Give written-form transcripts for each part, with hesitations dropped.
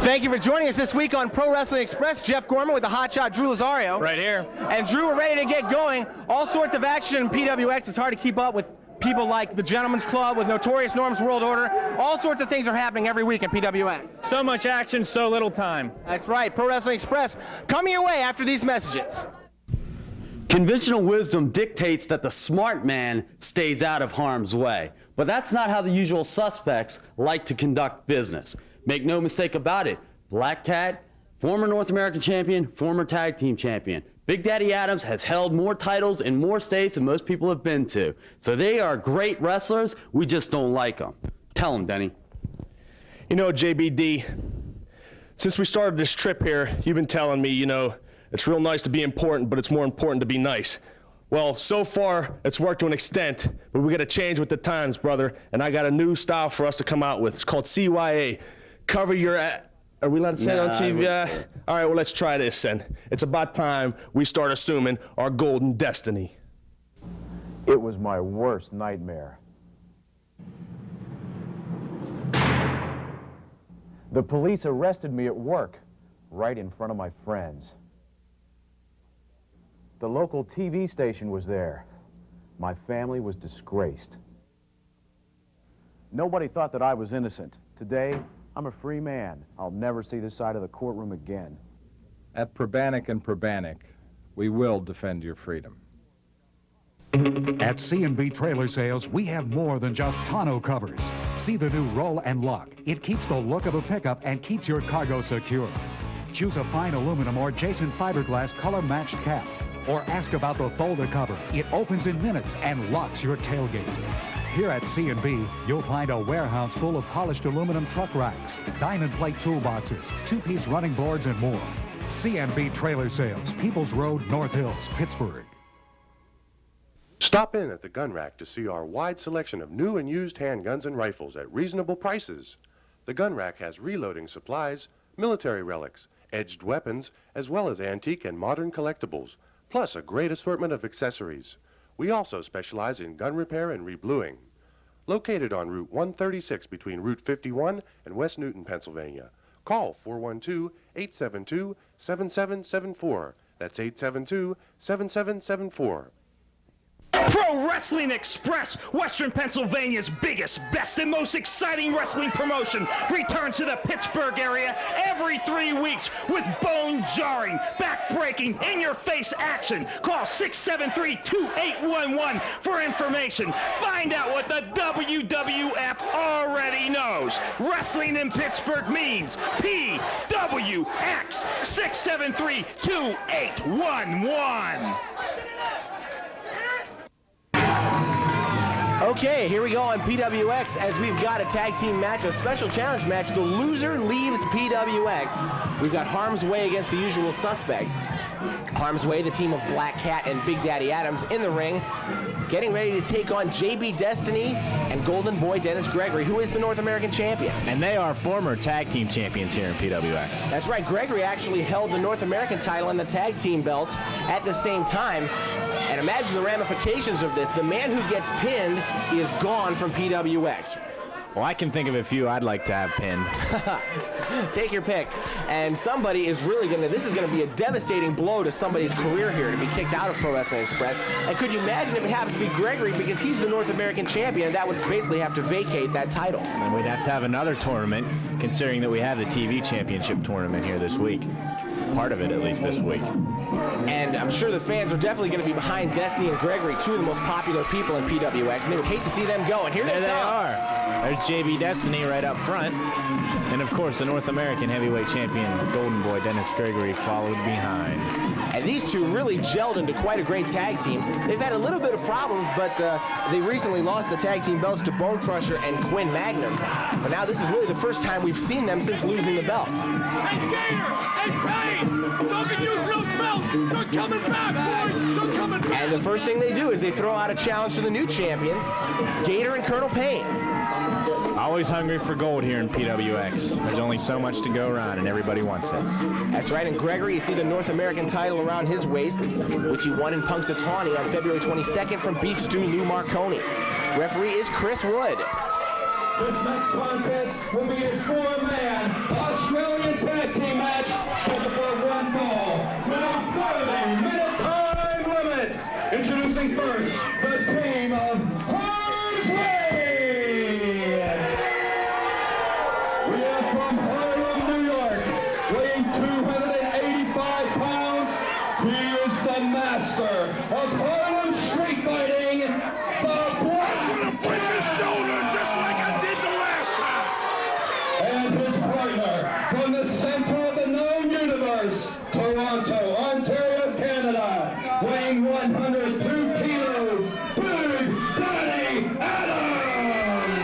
Thank you for joining us this week on Pro Wrestling Express. Jeff Gorman with the hotshot Drew Lazario. Right here. And Drew, we're ready to get going. All sorts of action in PWX. It's hard to keep up with people like the Gentleman's Club, with Notorious Norm's World Order. All sorts of things are happening every week in PWX. So much action, so little time. That's right. Pro Wrestling Express coming your way after these messages. Conventional wisdom dictates that the smart man stays out of harm's way. But that's not how the usual suspects like to conduct business. Make no mistake about it, Black Cat, former North American champion, former tag team champion. Big Daddy Adams has held more titles in more states than most people have been to. So they are great wrestlers, we just don't like them. Tell them, Denny. You know, JBD, since we started this trip here, you've been telling me, it's real nice to be important, but it's more important to be nice. Well, so far, it's worked to an extent, but we got to change with the times, brother, and I got a new style for us to come out with. It's called CYA. Cover your... Are we allowed to say it on TV? All right, well, let's try this then. It's about time we start assuming our golden destiny. It was my worst nightmare. The police arrested me at work, right in front of my friends. The local TV station was there. My family was disgraced. Nobody thought that I was innocent. Today, I'm a free man. I'll never see this side of the courtroom again. At Probanik and Probanik, we will defend your freedom. At C&B Trailer Sales, we have more than just tonneau covers. See the new Roll and Lock. It keeps the look of a pickup and keeps your cargo secure. Choose a fine aluminum or Jason fiberglass color-matched cap. Or ask about the folder cover. It opens in minutes and locks your tailgate. Here at C&B, you'll find a warehouse full of polished aluminum truck racks, diamond plate toolboxes, two-piece running boards, and more. C&B Trailer Sales, Peoples Road, North Hills, Pittsburgh. Stop in at the Gun Rack to see our wide selection of new and used handguns and rifles at reasonable prices. The Gun Rack has reloading supplies, military relics, edged weapons, as well as antique and modern collectibles, plus a great assortment of accessories. We also specialize in gun repair and rebluing. Located on Route 136 between Route 51 and West Newton, Pennsylvania. Call 412-872-7774. That's 872-7774. Pro Wrestling Express, Western Pennsylvania's biggest, best, and most exciting wrestling promotion, returns to the Pittsburgh area every 3 weeks with bone-jarring, back-breaking, in-your-face action. Call 673-2811 for information. Find out what the WWF already knows. Wrestling in Pittsburgh means PWX. 673-2811. Okay, here we go on PWX as we've got a tag team match, a special challenge match. The loser leaves PWX. We've got Harm's Way against the usual suspects. Harm's Way, the team of Black Cat and Big Daddy Adams in the ring, getting ready to take on JB Destiny and Golden Boy Dennis Gregory, who is the North American champion. And they are former tag team champions here in PWX. That's right, Gregory actually held the North American title and the tag team belts at the same time. And imagine the ramifications of this. The man who gets pinned is gone from PWX. Well, I can think of a few I'd like to have pinned. Take your pick. And somebody is really this is going to be a devastating blow to somebody's career here to be kicked out of Pro Wrestling Express. And could you imagine if it happens to be Gregory, because he's the North American champion, that would basically have to vacate that title. And we'd have to have another tournament, considering that we have the TV championship tournament here this week. Part of it, at least, this week. And I'm sure the fans are definitely going to be behind Destiny and Gregory, two of the most popular people in PWX, and they would hate to see them go. And here there they come. Are. There's JB Destiny right up front. And, of course, the North American heavyweight champion, Golden Boy Dennis Gregory, followed behind. And these two really gelled into quite a great tag team. They've had a little bit of problems, but they recently lost the tag team belts to Bone Crusher and Quinn Magnum. But now this is really the first time we've seen them since losing the belts. Hey, Gator! Hey, Payne! Don't get used to those belts! They're coming back, boys! They're coming back! And the first thing they do is they throw out a challenge to the new champions, Gator and Colonel Payne. Always hungry for gold here in PWX. There's only so much to go around, and everybody wants it. That's right, and Gregory, you see the North American title around his waist, which he won in Punxsutawney on February 22nd from Beef Stew Lou Marconi. Referee is Chris Wood. This next contest will be a four-man Australian tag team match scheduled for one fall with a 30-minute time limit. Introducing first the team of Harm's Way. We are from Harlem, New York, weighing 285 pounds. He is the master of Harlem street fighting, the Black. I'm gonna break his shoulder just like I did the last time. And his partner from the center of the known universe, Toronto, Ontario, Canada, weighing 102 kilos, Big Daddy Adams.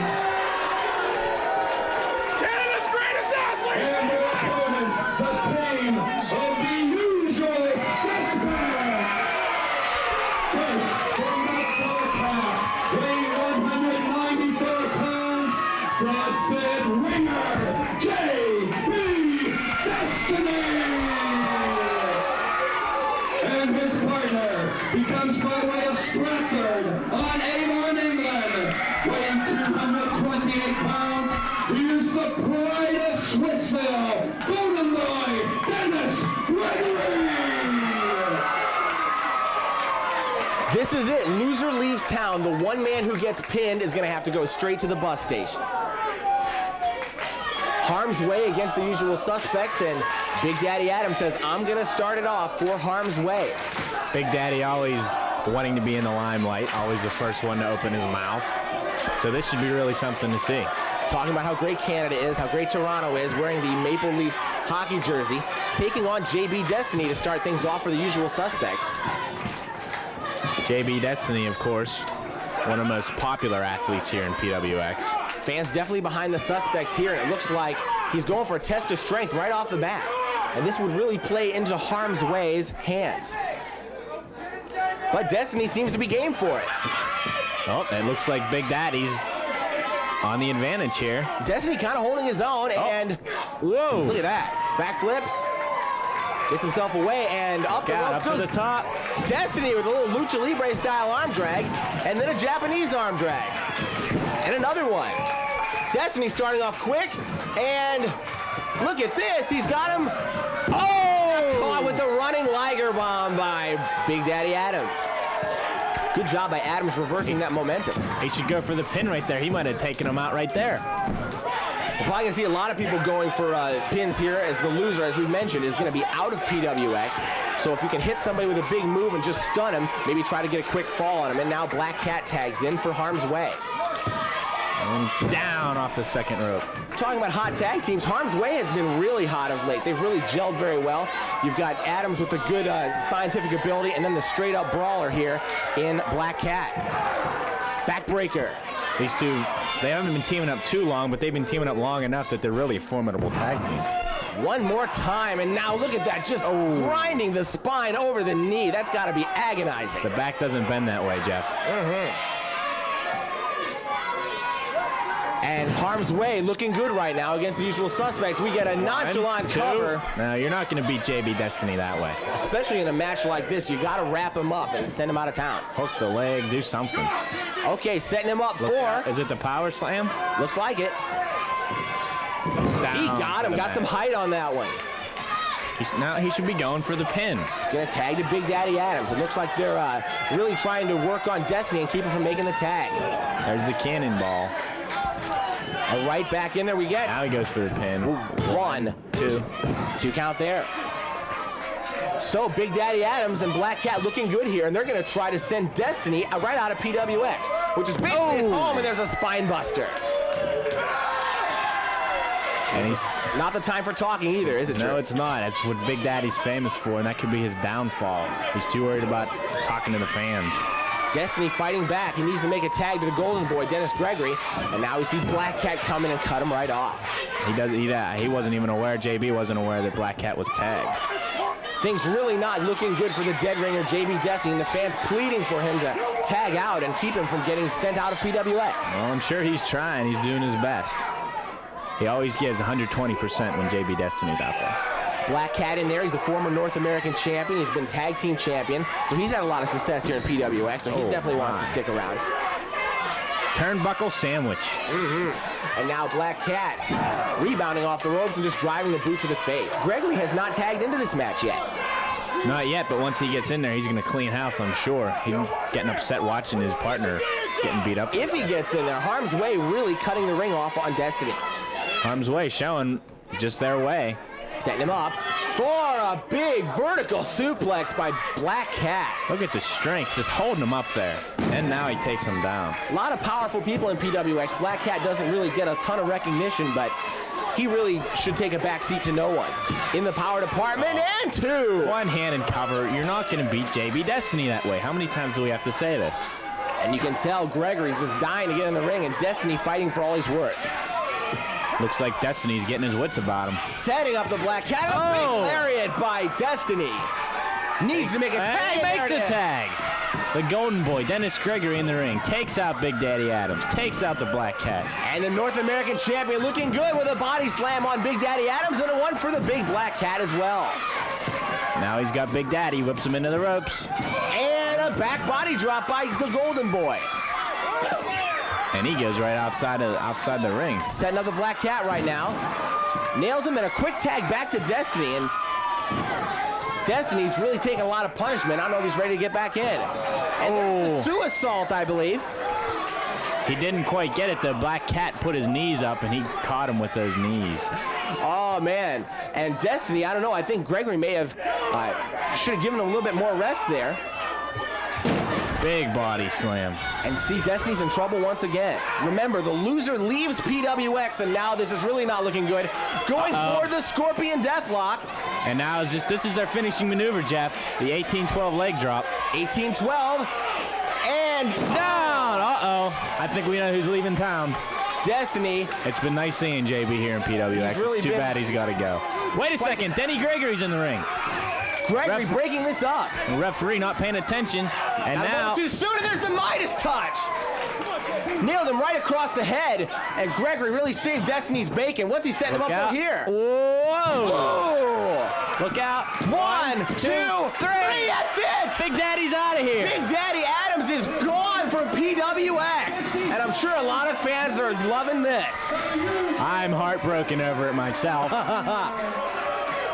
Canada's greatest athlete! And their opponents, the team of the Usual Suspects. First, from the Black, weighing 194 pounds, the dead ringer, J.B. Destiny. And his partner becomes by way of Stratford on Avon, England, weighing 228 pounds. He is the pride of Swissville, Golden Boy, Dennis Gregory. This is it. Loser leaves town. The one man who gets pinned is going to have to go straight to the bus station. Harm's Way against the Usual Suspects, and Big Daddy Adams says, I'm going to start it off for Harm's Way. Big Daddy always wanting to be in the limelight, always the first one to open his mouth. So this should be really something to see. Talking about how great Canada is, how great Toronto is, wearing the Maple Leafs hockey jersey, taking on JB Destiny to start things off for the Usual Suspects. JB Destiny, of course, one of the most popular athletes here in PWX. Fans definitely behind the Suspects here, and it looks like he's going for a test of strength right off the bat. And this would really play into Harm's Way's hands. But Destiny seems to be game for it. Oh, it looks like Big Daddy's on the advantage here. Destiny kind of holding his own, and whoa, look at that. Backflip. Gets himself away, and up the ropes goes to the top. Destiny with a little Lucha Libre style arm drag, and then a Japanese arm drag. And another one. Destiny starting off quick, and look at this. He's got him. Oh! Caught with the running Liger Bomb by Big Daddy Adams. Good job by Adams reversing that momentum. He should go for the pin right there. He might have taken him out right there. We're probably going to see a lot of people going for pins here, as the loser, as we mentioned, is going to be out of PWX. So if you can hit somebody with a big move and just stun him, maybe try to get a quick fall on him. And now Black Cat tags in for Harm's Way. And down off the second rope. Talking about hot tag teams, Harm's Way has been really hot of late. They've really gelled very well. You've got Adams with the good scientific ability, and then the straight-up brawler here in Black Cat. Backbreaker. These two, they haven't been teaming up too long, but they've been teaming up long enough that they're really a formidable tag team. One more time, and now look at that, just grinding the spine over the knee. That's got to be agonizing. The back doesn't bend that way, Jeff. And Harm's Way looking good right now against the Usual Suspects. We get a nonchalant cover. No, you're not going to beat JB Destiny that way. Especially in a match like this, you got to wrap him up and send him out of town. Hook the leg, do something. Okay, setting him up for. Is it the power slam? Looks like it. He got him, got some height on that one. Now he should be going for the pin. He's going to tag to Big Daddy Adams. It looks like they're really trying to work on Destiny and keep him from making the tag. There's the cannonball. Right back in there we get. Now he goes for the pin. 1, 2. 2 count there. So Big Daddy Adams and Black Cat looking good here, and they're going to try to send Destiny right out of PWX, which is basically his home, and there's a spine buster. And he's not the time for talking either, is it? No, Drew? it's not. That's what Big Daddy's famous for, and that could be his downfall. He's too worried about talking to the fans. Destiny fighting back. He needs to make a tag to the Golden Boy, Dennis Gregory, and now we see Black Cat come in and cut him right off. He wasn't even aware. JB wasn't aware that Black Cat was tagged. Things really not looking good for the dead ringer, JB Destiny, and the fans pleading for him to tag out and keep him from getting sent out of PWX. Well, I'm sure he's trying. He's doing his best. He always gives 120% when JB Destiny's out there. Black Cat in there. He's the former North American champion. He's been tag team champion. So he's had a lot of success here in PWX, so he definitely wants to stick around. Turnbuckle sandwich. And now Black Cat rebounding off the ropes and just driving the boot to the face. Gregory has not tagged into this match yet. Not yet, but once he gets in there, he's going to clean house, I'm sure. He's getting upset watching his partner getting beat up. If he gets in there, Harm's Way really cutting the ring off on Destiny. Harm's Way showing just their way. Setting him up for a big vertical suplex by Black Cat. Look at the strength, just holding him up there. And now he takes him down. A lot of powerful people in PWX. Black Cat doesn't really get a ton of recognition, but he really should take a back seat to no one. In the power department, and 2. One hand and cover. You're not going to beat JB Destiny that way. How many times do we have to say this? And you can tell Gregory's just dying to get in the ring, and Destiny fighting for all he's worth. Looks like Destiny's getting his wits about him. Setting up the Black Cat. A big lariat by Destiny. Needs to make a tag. He makes the tag. The Golden Boy, Dennis Gregory, in the ring. Takes out Big Daddy Adams. Takes out the Black Cat. And the North American champion looking good with a body slam on Big Daddy Adams and a one for the Big Black Cat as well. Now he's got Big Daddy. Whips him into the ropes. And a back body drop by the Golden Boy. And he goes right outside the ring. Setting up the Black Cat right now. Nails him, and a quick tag back to Destiny. And Destiny's really taking a lot of punishment. I don't know if he's ready to get back in. And the suicide, I believe. He didn't quite get it. The Black Cat put his knees up, and he caught him with those knees. Oh, man. And Destiny, I don't know. I think Gregory may have should have given him a little bit more rest there. Big body slam. And see, Destiny's in trouble once again. Remember, the loser leaves PWX, and now this is really not looking good. Going for the Scorpion Deathlock. And now this is their finishing maneuver, Jeff. The 18-12 leg drop. 18-12. And down. I think we know who's leaving town. Destiny. It's been nice seeing JB here in PWX. Really it's too bad he's got to go. Wait a second. Denny Gregory's in the ring. Gregory breaking this up. The referee not paying attention. And now too soon, and there's the Midas touch. Nailed him right across the head, and Gregory really saved Destiny's bacon. What's he setting him up for here? Whoa! Whoa. Look out. 1, 2, 3. That's it. Big Daddy's out of here. Big Daddy Adams is gone from PWX, and I'm sure a lot of fans are loving this. I'm heartbroken over it myself.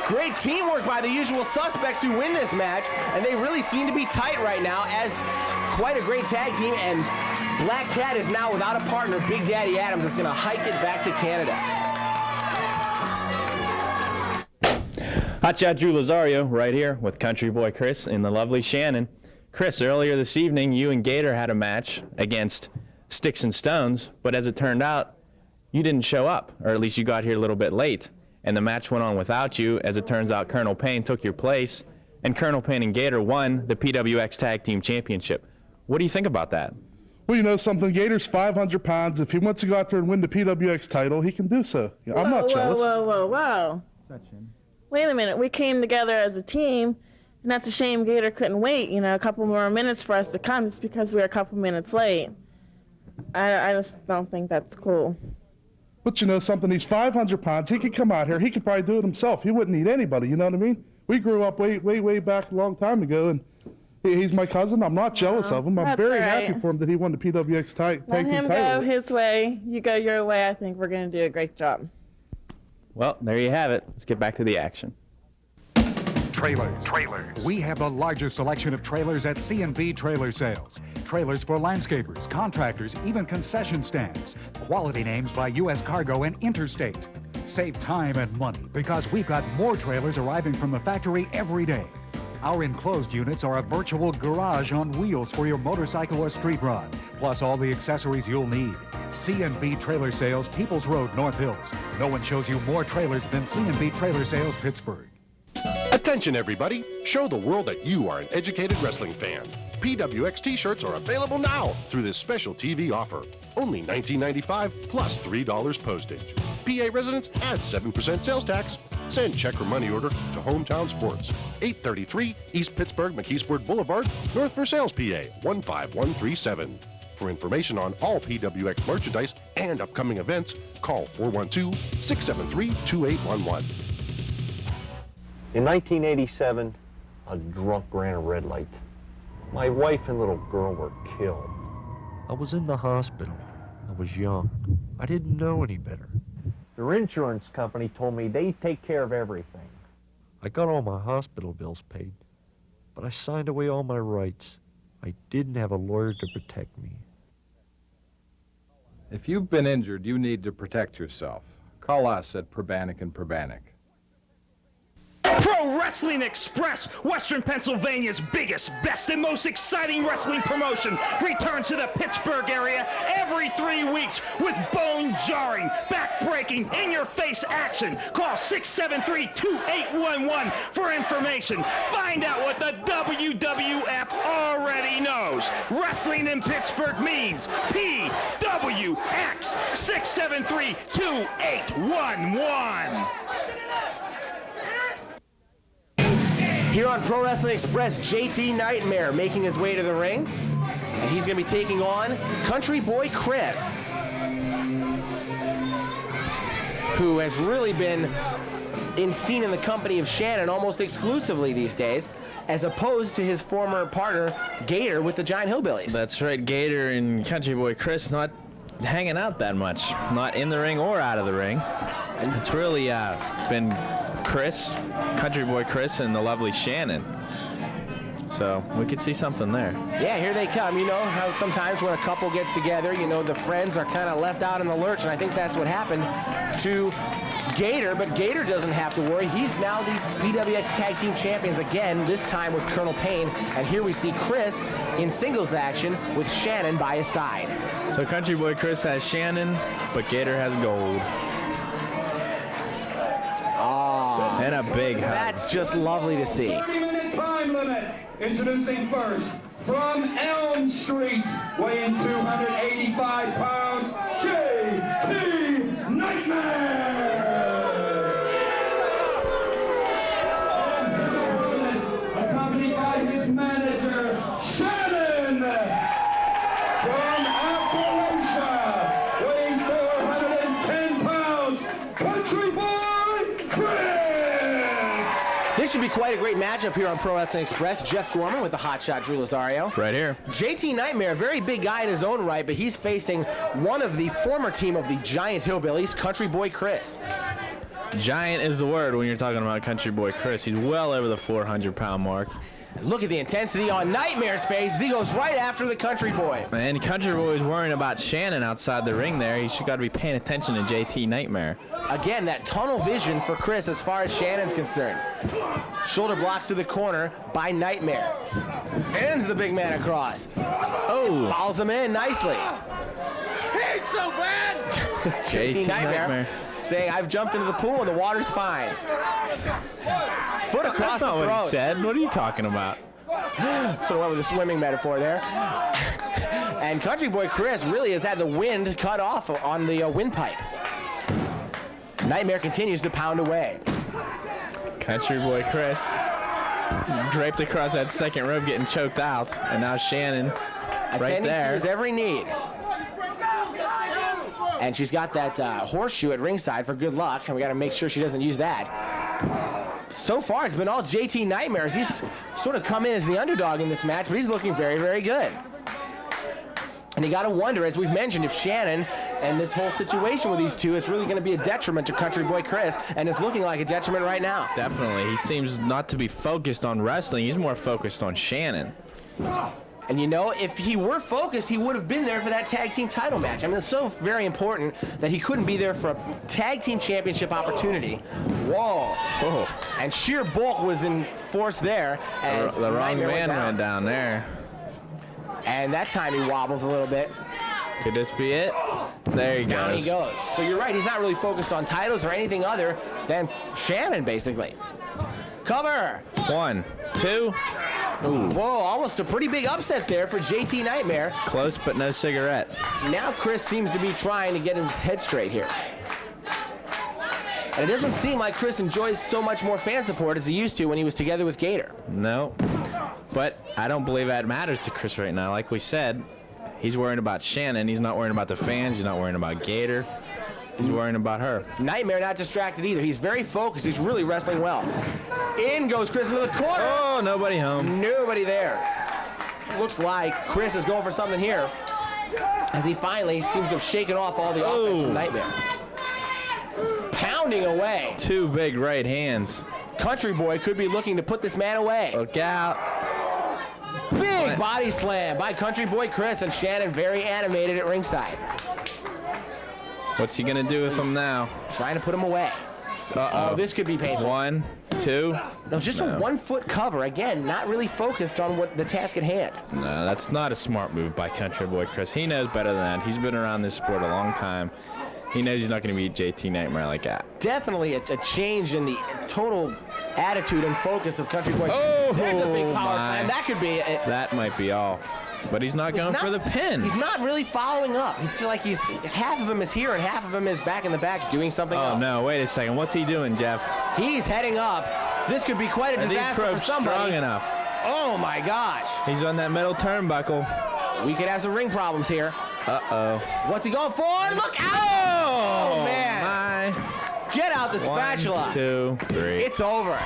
Great teamwork by the Usual Suspects who win this match, and they really seem to be tight right now as quite a great tag team, and Black Cat is now without a partner. Big Daddy Adams is going to hike it back to Canada. Hot Shot Drew Lazario right here with Country Boy Chris and the lovely Shannon. Chris, earlier this evening, you and Gator had a match against Sticks and Stones, but as it turned out, you didn't show up, or at least you got here a little bit late. And the match went on without you. As it turns out, Colonel Payne took your place, and Colonel Payne and Gator won the PWX Tag Team Championship. What do you think about that? Well, you know something, Gator's 500 pounds. If he wants to go out there and win the PWX title, he can do so. I'm not jealous. Whoa. Wait a minute. We came together as a team, and that's a shame Gator couldn't wait, a couple more minutes for us to come. It's because we were a couple minutes late. I just don't think that's cool. But you know something, he's 500 pounds. He could come out here. He could probably do it himself. He wouldn't need anybody, you know what I mean? We grew up way back a long time ago, and he's my cousin. I'm not jealous of him. I'm very happy for him that he won the PWX tag team title. Let him go his way. You go your way. I think we're going to do a great job. Well, there you have it. Let's get back to the action. Trailers. We have the largest selection of trailers at C&B Trailer Sales. Trailers for landscapers, contractors, even concession stands. Quality names by U.S. Cargo and Interstate. Save time and money because we've got more trailers arriving from the factory every day. Our enclosed units are a virtual garage on wheels for your motorcycle or street rod, plus all the accessories you'll need. C&B Trailer Sales, Peoples Road, North Hills. No one shows you more trailers than C&B Trailer Sales, Pittsburgh. Attention everybody, show the world that you are an educated wrestling fan. PWX t-shirts are available now through this special TV offer. Only $19.95 plus $3 postage. PA residents add 7% sales tax. Send check or money order to Hometown Sports, 833 East Pittsburgh McKeesport Boulevard, North Versailles, PA 15137. For information on all PWX merchandise and upcoming events, call 412-673-2811. In 1987, a drunk ran a red light. My wife and little girl were killed. I was in the hospital. was young. I didn't know any better. Their insurance company told me they'd take care of everything. I got all my hospital bills paid, but I signed away all my rights. I didn't have a lawyer to protect me. If you've been injured, you need to protect yourself. Call us at Probanik and Probanik. Pro Wrestling Express, Western Pennsylvania's biggest, best, and most exciting wrestling promotion, returns to the Pittsburgh area every 3 weeks with bone-jarring, back-breaking, in-your-face action. Call 673-2811 for information. Find out what the WWF already knows. Wrestling in Pittsburgh means PWX. 673-2811. Here on Pro Wrestling Express, JT Nightmare making his way to the ring. And he's going to be taking on Country Boy Chris, who has really been seen in the company of Shannon almost exclusively these days, as opposed to his former partner, Gator, with the Giant Hillbillies. That's right, Gator and Country Boy Chris not hanging out that much, not in the ring or out of the ring. It's really been Chris, Country Boy Chris, and the lovely Shannon. So we could see something there. Yeah, here they come. You know how sometimes when a couple gets together, you know, the friends are kind of left out in the lurch, and I think that's what happened to Gator, but Gator doesn't have to worry. He's now the PWX Tag Team Champions again, this time with Colonel Payne, and here we see Chris in singles action with Shannon by his side. So Country Boy Chris has Shannon, but Gator has gold. And a big hug. That's just lovely to see. 30-minute time limit. Introducing first, from Elm Street, weighing 285 pounds, JT Nightmare! His opponent, accompanied by his manager, Shannon! From Appalachia, weighing 410 pounds, Country Boy Chris! This should be quite a great matchup here on Pro Wrestling Express. Jeff Gorman with the hotshot Drew Lazario. Right here. JT Nightmare, a very big guy in his own right, but he's facing one of the former team of the Giant Hillbillies, Country Boy Chris. Giant is the word when you're talking about Country Boy Chris. He's well over the 400-pound mark. Look at the intensity on Nightmare's face. He goes right after the Country Boy. And Country Boy is worrying about Shannon outside the ring there. He should got to be paying attention to JT Nightmare. Again, that tunnel vision for Chris as far as Shannon's concerned. Shoulder blocks to the corner by Nightmare. Sends the big man across. Oh, follows him in nicely. He's so bad! JT Nightmare saying, I've jumped into the pool and the water's fine. Foot across That's not the throat. what he said. What are you talking about? Sort of went with a swimming metaphor there. And Country Boy Chris really has had the wind cut off on the windpipe. Nightmare continues to pound away. Country Boy Chris draped across that second rope getting choked out. And now Shannon right Attending there. to his every need. And she's got that horseshoe at ringside for good luck, and we got to make sure she doesn't use that. So far, it's been all JT Nightmares. He's sort of come in as the underdog in this match, but he's looking very, very good. And you got to wonder, as we've mentioned, if Shannon and this whole situation with these two is really going to be a detriment to Country Boy Chris, and it's looking like a detriment right now. Definitely. He seems not to be focused on wrestling. He's more focused on Shannon. And you know, if he were focused, he would have been there for that tag team title match. I mean, it's so very important that he couldn't be there for a tag team championship opportunity. Whoa. Oh. And sheer bulk was in force there. As The wrong Nightmare man went down there. And that time he wobbles a little bit. Could this be it? There he Down goes. he goes. So you're right, he's not really focused on titles or anything other than Shannon, basically. Cover. 1, 2. Ooh. Whoa, almost a pretty big upset there for JT Nightmare. Close, but no cigarette. Now Chris seems to be trying to get his head straight here. And it doesn't seem like Chris enjoys so much more fan support as he used to when he was together with Gator. No. But I don't believe that matters to Chris right now. Like we said, he's worrying about Shannon. He's not worrying about the fans. He's not worrying about Gator. He's worrying about her. Nightmare not distracted either. He's very focused. He's really wrestling well. In goes Chris into the corner. Oh, nobody home. Nobody there. Looks like Chris is going for something here. as he finally seems to have shaken off all the offense from Nightmare. Pounding away. 2 big right hands. Country Boy could be looking to put this man away. Look out. Big body slam by Country Boy Chris, and Shannon very animated at ringside. What's he gonna do with him now? Trying to put him away. Uh-oh. Oh, this could be painful. 1, 2. No, just a 1 foot cover. Again, not really focused on what the task at hand. No, that's not a smart move by Country Boy Chris. He knows better than that. He's been around this sport a long time. He knows he's not going to beat JT Nightmare like that. Definitely a change in the total attitude and focus of Country Boy. Oh, there's a big power my. slam. That could be it. That might be all. But he's not going for the pin. He's not really following up. It's like he's half of him is here and half of him is back in the back doing something else. Oh, no, wait a second. What's he doing, Jeff? He's heading up. This could be quite a disaster for somebody. Strong enough. Oh, my gosh. He's on that middle turnbuckle. We could have some ring problems here. Uh-oh. What's he going for? Look out! Oh, man. My. Get out the spatula. 1, 2, 3. It's over.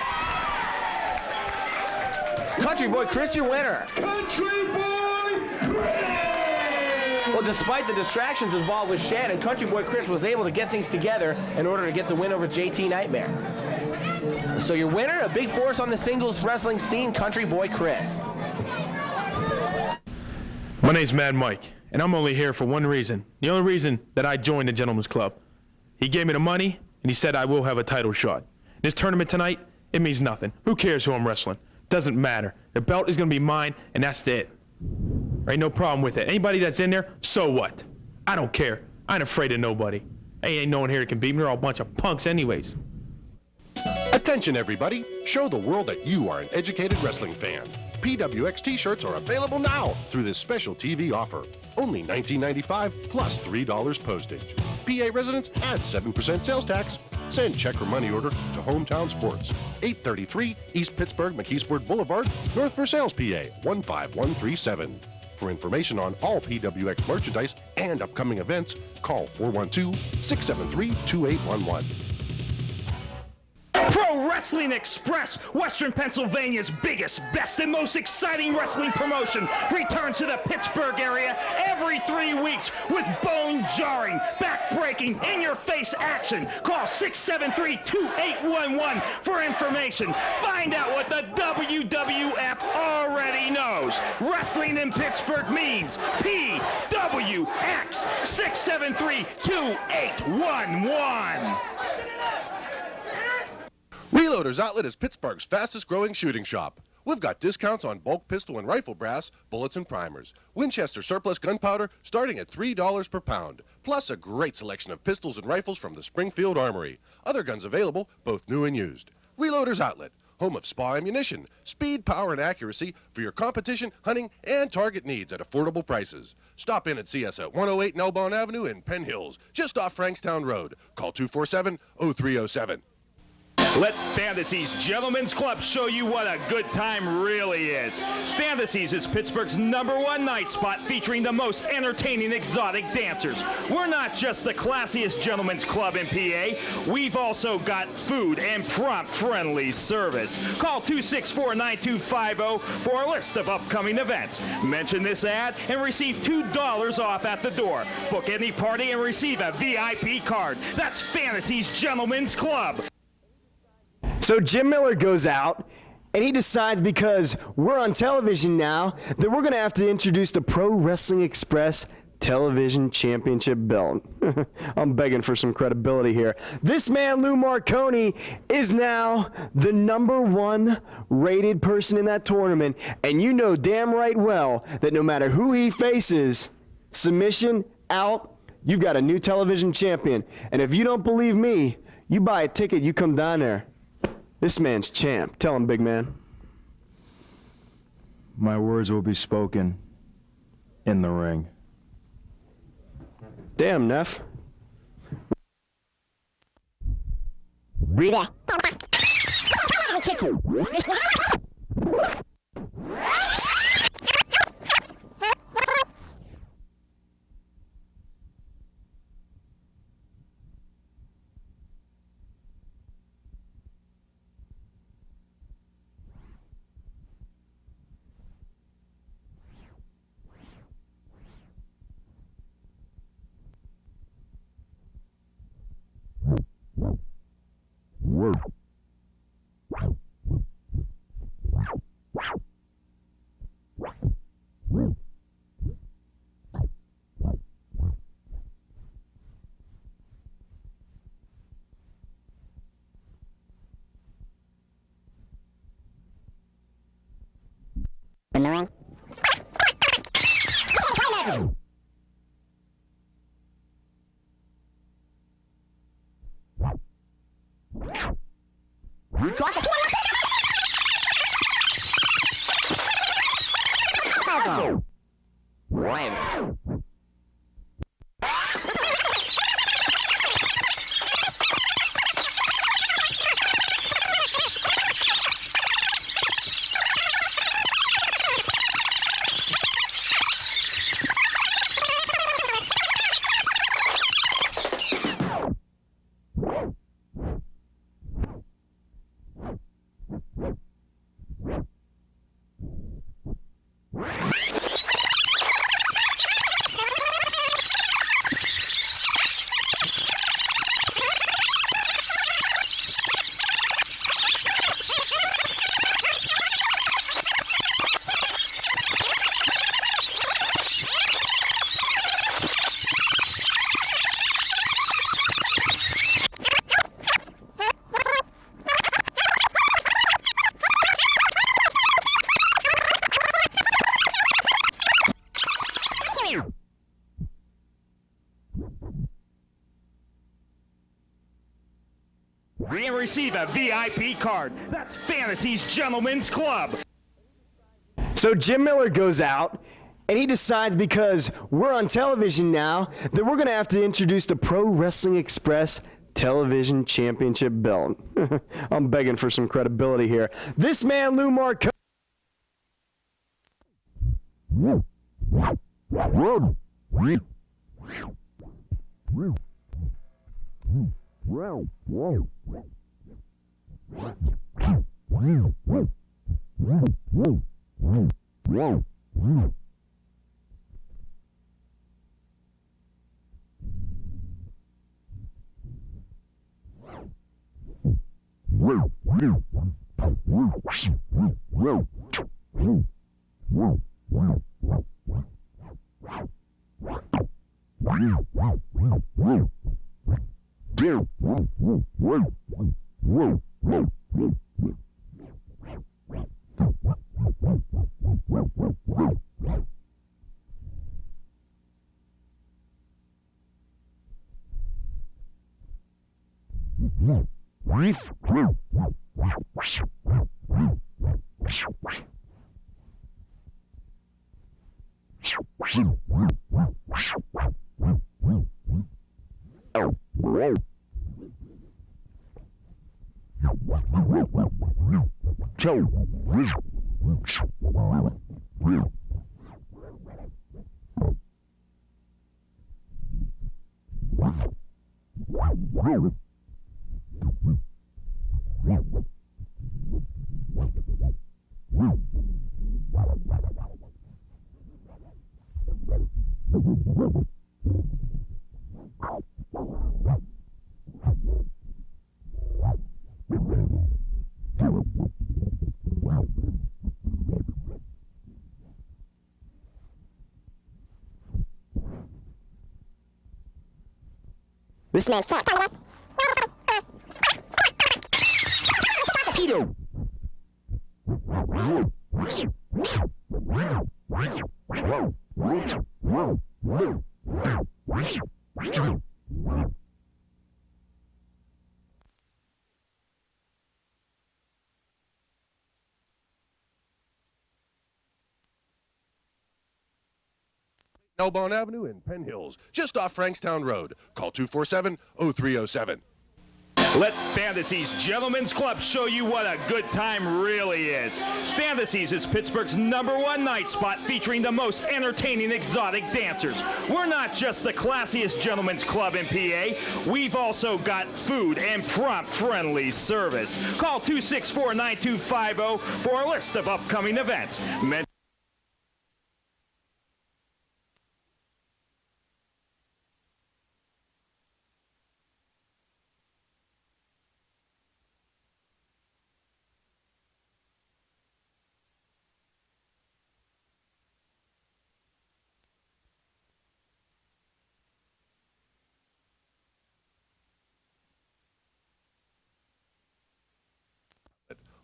Country Boy Chris, your winner. Country Boy Chris! Well, despite the distractions involved with Shannon, Country Boy Chris was able to get things together in order to get the win over JT Nightmare. So your winner, a big force on the singles wrestling scene, Country Boy Chris. My name's Mad Mike, and I'm only here for one reason. The only reason that I joined the Gentleman's Club. He gave me the money, and he said I will have a title shot. This tournament tonight, it means nothing. Who cares who I'm wrestling? Doesn't matter. The belt is going to be mine, and that's it. There ain't no problem with it. Anybody that's in there, so what? I don't care. I ain't afraid of nobody. Ain't no one here that can beat me. They're all a bunch of punks anyways. Attention everybody, show the world that you are an educated wrestling fan. PWX t-shirts are available now through this special TV offer. Only $19.95 plus $3 postage. PA residents add 7% sales tax. Send check or money order to Hometown Sports, 833 East Pittsburgh McKeesport Boulevard, North Versailles, PA 15137. For information on all PWX merchandise and upcoming events, call 412-673-2811. Pro Wrestling Express, Western Pennsylvania's biggest, best, and most exciting wrestling promotion, returns to the Pittsburgh area every 3 weeks with bone-jarring, back-breaking, in-your-face action. Call 673-2811 for information. Find out what the WWF already knows. Wrestling in Pittsburgh means PWX 673-2811. Reloaders Outlet is Pittsburgh's fastest growing shooting shop. We've got discounts on bulk pistol and rifle brass, bullets and primers. Winchester surplus gunpowder starting at $3 per pound. Plus a great selection of pistols and rifles from the Springfield Armory. Other guns available, both new and used. Reloaders Outlet, home of SPA ammunition. Speed, power, and accuracy for your competition, hunting, and target needs at affordable prices. Stop in and see us at 108 Nelbon Avenue in Penn Hills, just off Frankstown Road. Call 247-0307. Let Fantasies Gentlemen's Club show you what a good time really is. Fantasies is Pittsburgh's #1 night spot featuring the most entertaining exotic dancers. We're not just the classiest gentlemen's club in PA. We've also got food and prompt friendly service. Call 264-9250 for a list of upcoming events. Mention this ad and receive $2 off at the door. Book any party and receive a VIP card. That's Fantasies Gentlemen's Club. So Jim Miller goes out, and he decides because we're on television now that we're going to have to introduce the Pro Wrestling Express Television Championship belt. I'm begging for some credibility here. This man, Lou Marconi, is now the #1 rated person in that tournament, and you know damn right well that no matter who he faces, submission, out, you've got a new television champion. And if you don't believe me, you buy a ticket, you come down there. This man's champ. Tell him, big man. My words will be spoken in the ring. Damn, Neff. Rita. And receive a VIP card. That's Fantasy's Gentlemen's Club. So Jim Miller goes out, and he decides because we're on television now that we're going to have to introduce the Pro Wrestling Express Television Championship belt. I'm begging for some credibility here. This man, Lou Marco. This man's champ. Peter. Elbon Avenue in Penn Hills, just off Frankstown Road. Call 247-0307. Let Fantasy's Gentlemen's Club show you what a good time really is. Fantasy's is Pittsburgh's #1 night spot featuring the most entertaining exotic dancers. We're not just the classiest gentlemen's club in PA. We've also got food and prompt friendly service. Call 264-9250 for a list of upcoming events.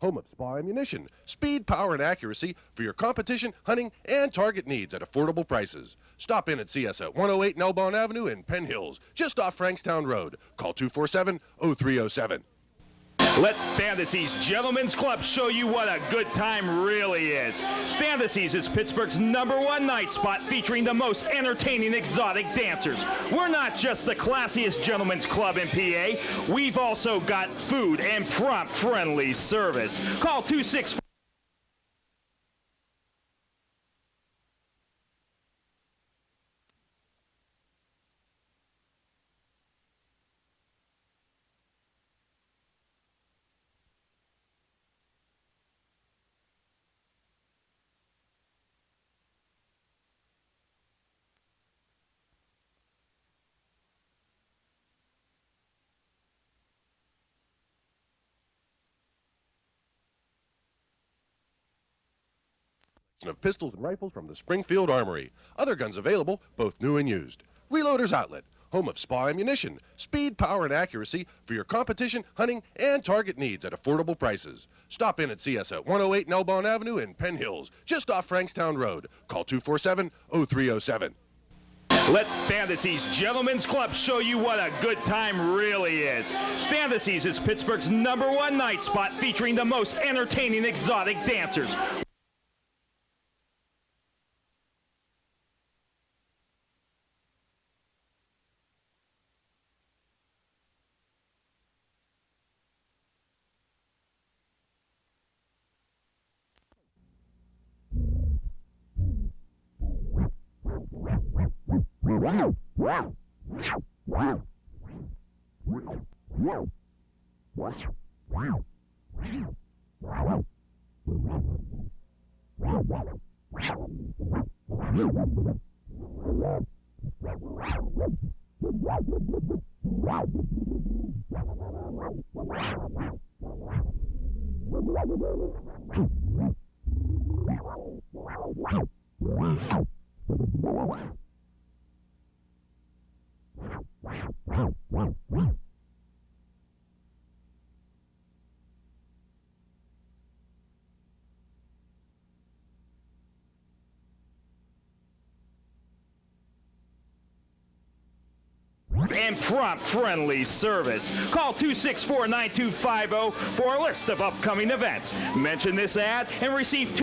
Home of Spa Ammunition. Speed, power, and accuracy for your competition, hunting, and target needs at affordable prices. Stop in and see us at 108 Elbon Avenue in Penn Hills, just off Frankstown Road. Call 247-0307. Let Fantasies Gentlemen's Club show you what a good time really is. Fantasies is Pittsburgh's #1 night spot featuring the most entertaining exotic dancers. We're not just the classiest gentlemen's club in PA. We've also got food and prompt friendly service. Call 264. Of pistols and rifles from the Springfield Armory. Other guns available, both new and used. Reloaders Outlet, home of SPA ammunition, speed, power, and accuracy for your competition, hunting, and target needs at affordable prices. Stop in and see us at 108 Nelbon Avenue in Penn Hills, just off Frankstown Road. Call 247-0307. Let Fantasies Gentlemen's Club show you what a good time really is. Fantasies is Pittsburgh's #1 night spot featuring the most entertaining exotic dancers. And prompt friendly service. Call 264-9250 for a list of upcoming events. Mention this ad and receive